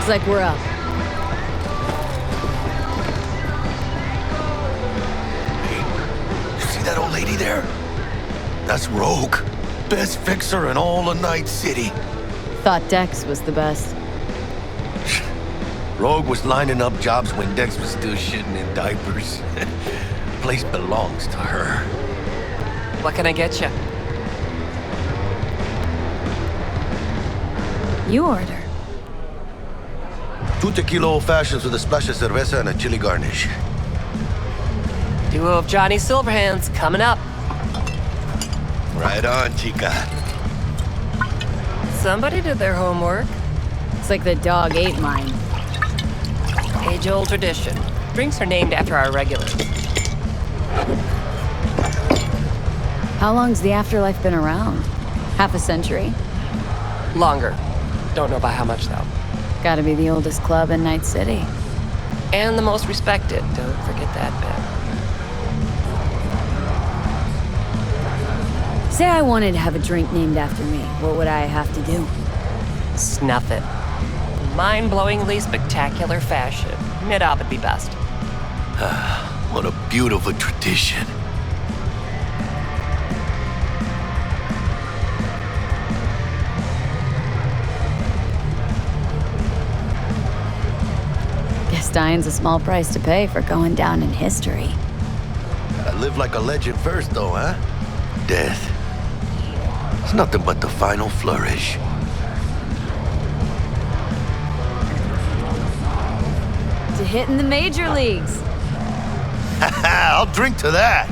Looks like we're up. Hey, you see that old lady there? That's Rogue. Best fixer in all of Night City. Thought Dex was the best. Rogue was lining up jobs when Dex was still shitting in diapers. Place belongs to her. What can I get you? You order. 2 tequila old fashions with a splash of cerveza and a chili garnish. Duo of Johnny Silverhands coming up. Right on, chica. Somebody did their homework. It's like the dog ate mine. Age-old tradition. Drinks are named after our regulars. How long's the Afterlife been around? Half a century? Longer. Don't know by how much, though. Gotta be the oldest club in Night City. And the most respected. Don't forget that bit. Say I wanted to have a drink named after me. What would I have to do? Snuff it. Mind-blowingly spectacular fashion. Mid-op would be best. What a beautiful tradition. Guess dying's a small price to pay for going down in history. I live like a legend first, though, huh? Death. It's nothing but the final flourish. To hit in the major leagues. I'll drink to that.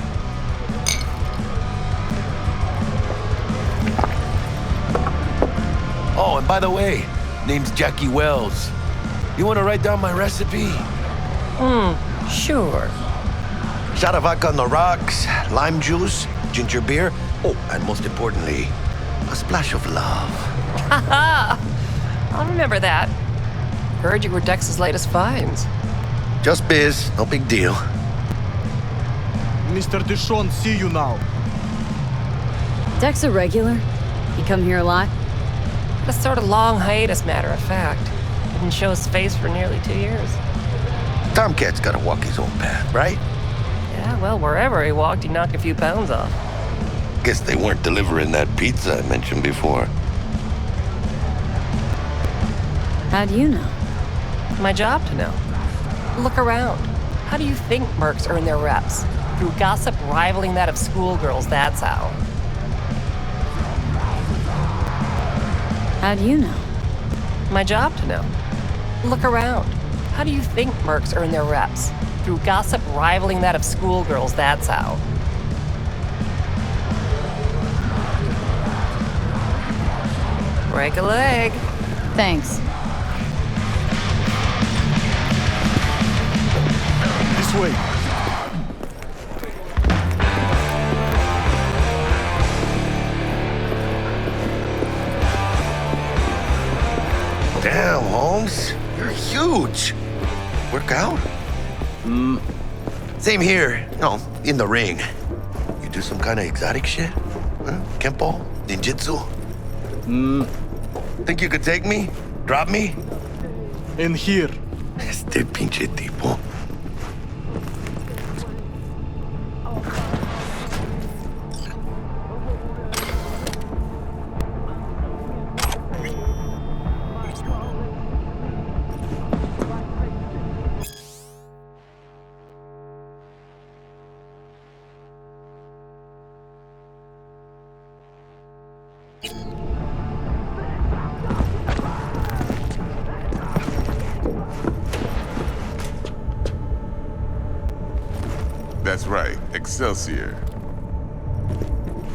Oh, and by the way, name's Jackie Wells. You want to write down my recipe? Sure. Shot of vodka on the rocks, lime juice, ginger beer. Oh, and most importantly, a splash of love. Haha! I'll remember that. Heard you were Dex's latest finds. Just biz, no big deal. Mr. Dishon, see you now. Dex a regular? He come here a lot? A sort of long hiatus, matter of fact. Didn't show his face for nearly 2 years. Tomcat's gotta walk his own path, right? Yeah, well, wherever he walked, he knocked a few pounds off. Guess they weren't delivering that pizza I mentioned before. How do you know? My job to know. Look around. How do you think mercs earn their reps? Through gossip rivaling that of schoolgirls, that's how. How do you know? My job to know. Look around. How do you think mercs earn their reps? Through gossip rivaling that of schoolgirls, that's how. Break a leg. Thanks. This way. Damn, Holmes. You're huge. Work out? Same here. No, in the ring. You do some kind of exotic shit? Huh? Kempo? Ninjutsu? Think you could take me? Drop me? In here. Este pinche tipo. That's right, Excelsior.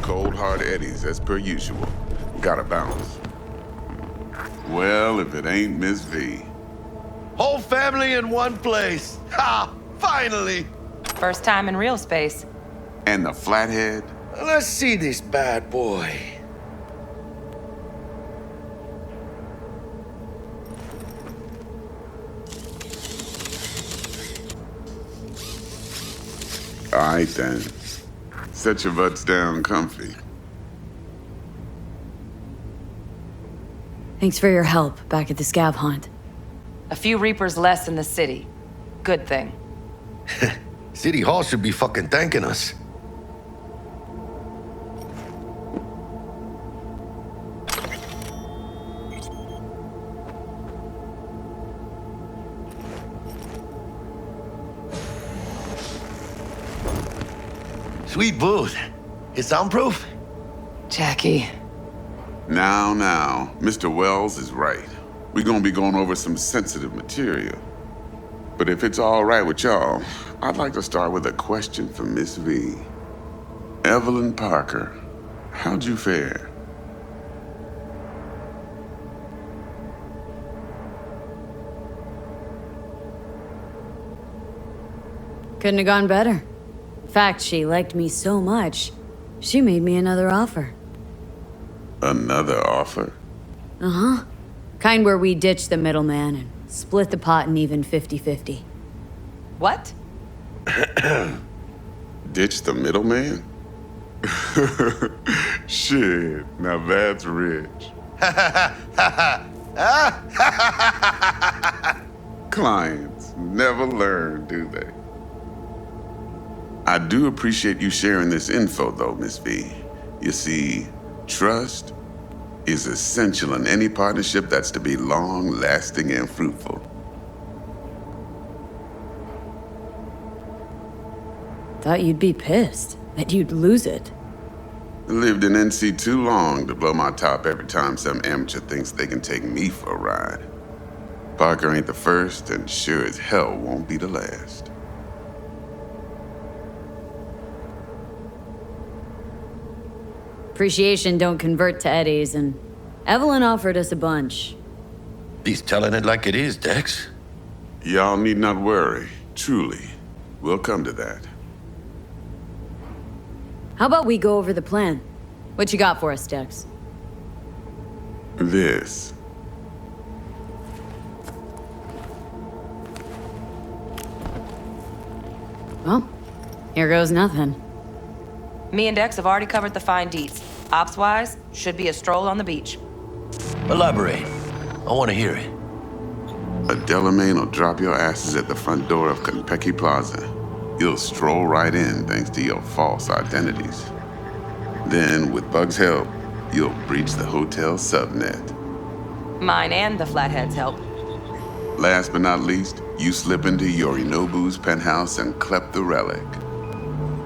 Cold hard eddies as per usual. Gotta bounce. Well, if it ain't Miss V. Whole family in one place. Ha! Finally! First time in real space. And the flathead? Let's see this bad boy. All right then. Set your butts down comfy. Thanks for your help back at the scav hunt. A few Reapers less in the city. Good thing. City Hall should be fucking thanking us. Sweet booth. It's soundproof? Jackie. Now, Mr. Wells is right. We're gonna be going over some sensitive material. But if it's all right with y'all, I'd like to start with a question for Miss V. Evelyn Parker, how'd you fare? Couldn't have gone better. In fact, she liked me so much, she made me another offer. Another offer? Uh-huh. Kind where we ditch the middleman and split the pot in even 50-50. What? Ditch the middleman? Shit, now that's rich. Clients never learn, do they? I do appreciate you sharing this info, though, Miss V. You see, trust is essential in any partnership that's to be long-lasting and fruitful. Thought you'd be pissed, that you'd lose it. Lived in NC too long to blow my top every time some amateur thinks they can take me for a ride. Parker ain't the first, and sure as hell won't be the last. Appreciation don't convert to eddies, and Evelyn offered us a bunch. He's telling it like it is, Dex. Y'all need not worry. Truly, we'll come to that. How about we go over the plan? What you got for us, Dex? This. Well, here goes nothing. Me and Dex have already covered the fine deets. Ops-wise, should be a stroll on the beach. Elaborate. I want to hear it. A Delamain will drop your asses at the front door of Konpeki Plaza. You'll stroll right in thanks to your false identities. Then, with Bug's help, you'll breach the hotel subnet. Mine and the Flathead's help. Last but not least, you slip into Yorinobu's penthouse and clep the relic.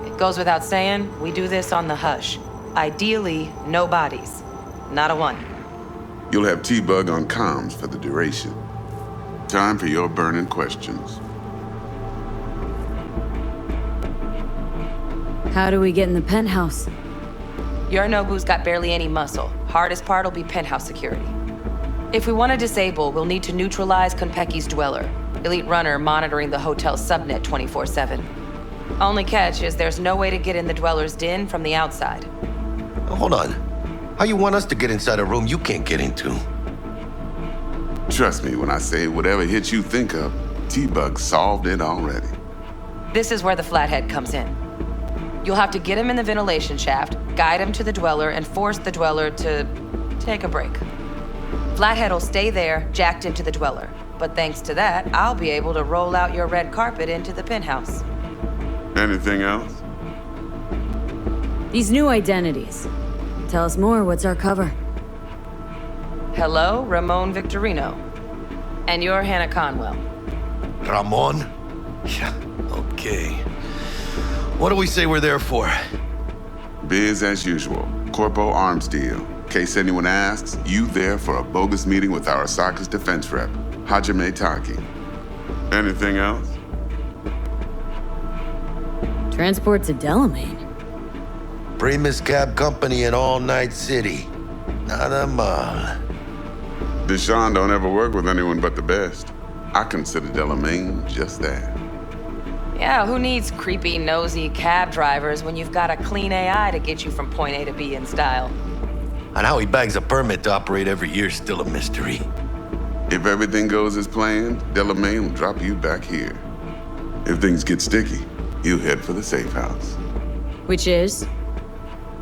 It goes without saying, we do this on the hush. Ideally, no bodies. Not a one. You'll have T-Bug on comms for the duration. Time for your burning questions. How do we get in the penthouse? Yorinobu's got barely any muscle. Hardest part will be penthouse security. If we want to disable, we'll need to neutralize Konpeki's dweller. Elite runner monitoring the hotel's subnet 24/7. Only catch is there's no way to get in the dweller's den from the outside. Hold on. How you want us to get inside a room you can't get into? Trust me when I say whatever hit you think of, T-Bug solved it already. This is where the Flathead comes in. You'll have to get him in the ventilation shaft, guide him to the dweller, and force the dweller to take a break. Flathead will stay there, jacked into the dweller. But thanks to that, I'll be able to roll out your red carpet into the penthouse. Anything else? These new identities. Tell us more, what's our cover? Hello, Ramon Victorino. And you're Hannah Conwell. Ramon? Yeah, okay. What do we say we're there for? Biz as usual. Corpo arms deal. In case anyone asks, you there for a bogus meeting with our Osaka's defense rep, Hajime Taki. Anything else? Transport to Delamain. Primus Cab Company in All Night City. Nada mal. Deshaun don't ever work with anyone but the best. I consider Delamain just that. Yeah, who needs creepy, nosy cab drivers when you've got a clean AI to get you from point A to B in style? And how he bags a permit to operate every year is still a mystery. If everything goes as planned, Delamain will drop you back here. If things get sticky, you head for the safe house. Which is?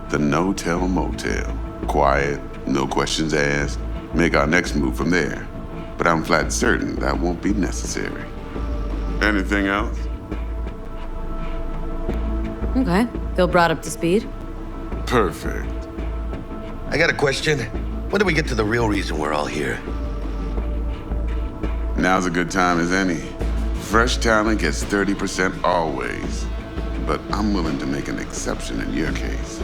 The no-tell motel. Quiet, no questions asked. Make our next move from there. but I'm flat certain that won't be necessary. Anything else? Okay. Feel brought up to speed? Perfect. I got a question. When do we get to the real reason we're all here? Now's a good time as any. Fresh talent gets 30% always. But I'm willing to make an exception in your case.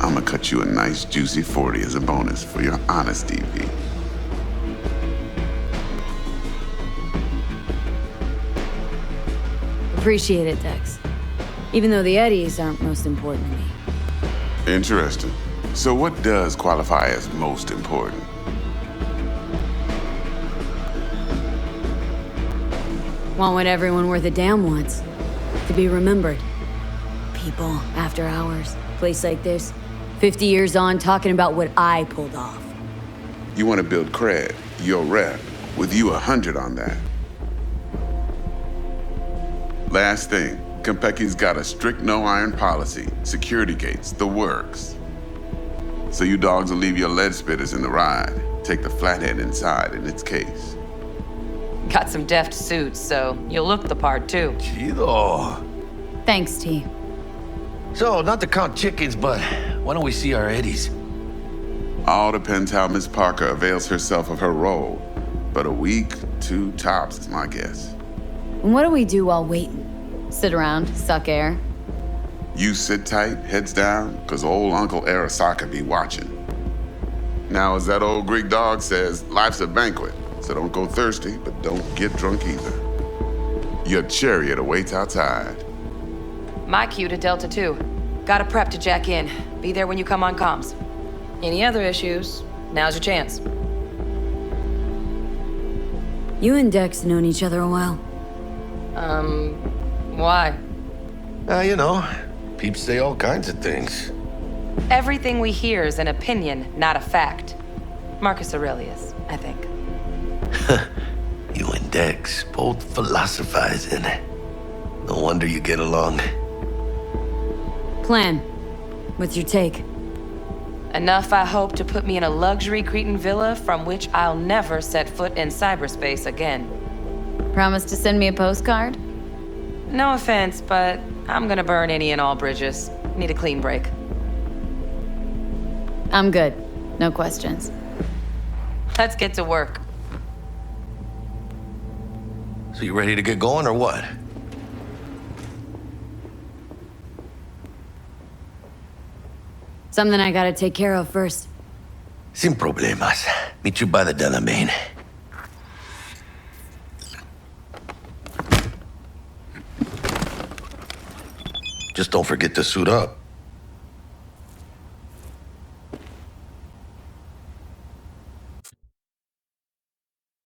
I'm gonna cut you a nice juicy 40 as a bonus for your honesty, V. Appreciate it, Dex. Even though the Eddies aren't most important to me. Interesting. So what does qualify as most important? Want what everyone worth a damn wants. To be remembered. People, after hours, place like this. 50 years on, talking about what I pulled off. You want to build cred, your rep, with you 100 on that. Last thing, Konpeki's got a strict no-iron policy, security gates, the works. So you dogs will leave your lead spitters in the ride, take the flathead inside in its case. Got some deft suits, so you'll look the part too. Chido. Thanks, T. So, not to count chickens, but why don't we see our Eddies? All depends how Miss Parker avails herself of her role. But a week, 2 tops is my guess. And what do we do while waiting? Sit around, suck air? You sit tight, heads down, cause old Uncle Arasaka be watching. Now, as that old Greek dog says, life's a banquet, so don't go thirsty, but don't get drunk either. Your chariot awaits outside. My cue to Delta 2. Gotta prep to jack in. Be there when you come on comms. Any other issues, now's your chance. You and Dex known each other a while. Why? You know, peeps say all kinds of things. Everything we hear is an opinion, not a fact. Marcus Aurelius, I think. You and Dex both philosophizing. No wonder you get along. Plan. What's your take? Enough, I hope, to put me in a luxury Cretan villa from which I'll never set foot in cyberspace again. Promise to send me a postcard? No offense, but I'm gonna burn any and all bridges. Need a clean break. I'm good. No questions. Let's get to work. So you ready to get going or what? Something I gotta take care of first. Sin problemas. Meet you by the Delamain. Just don't forget to suit up.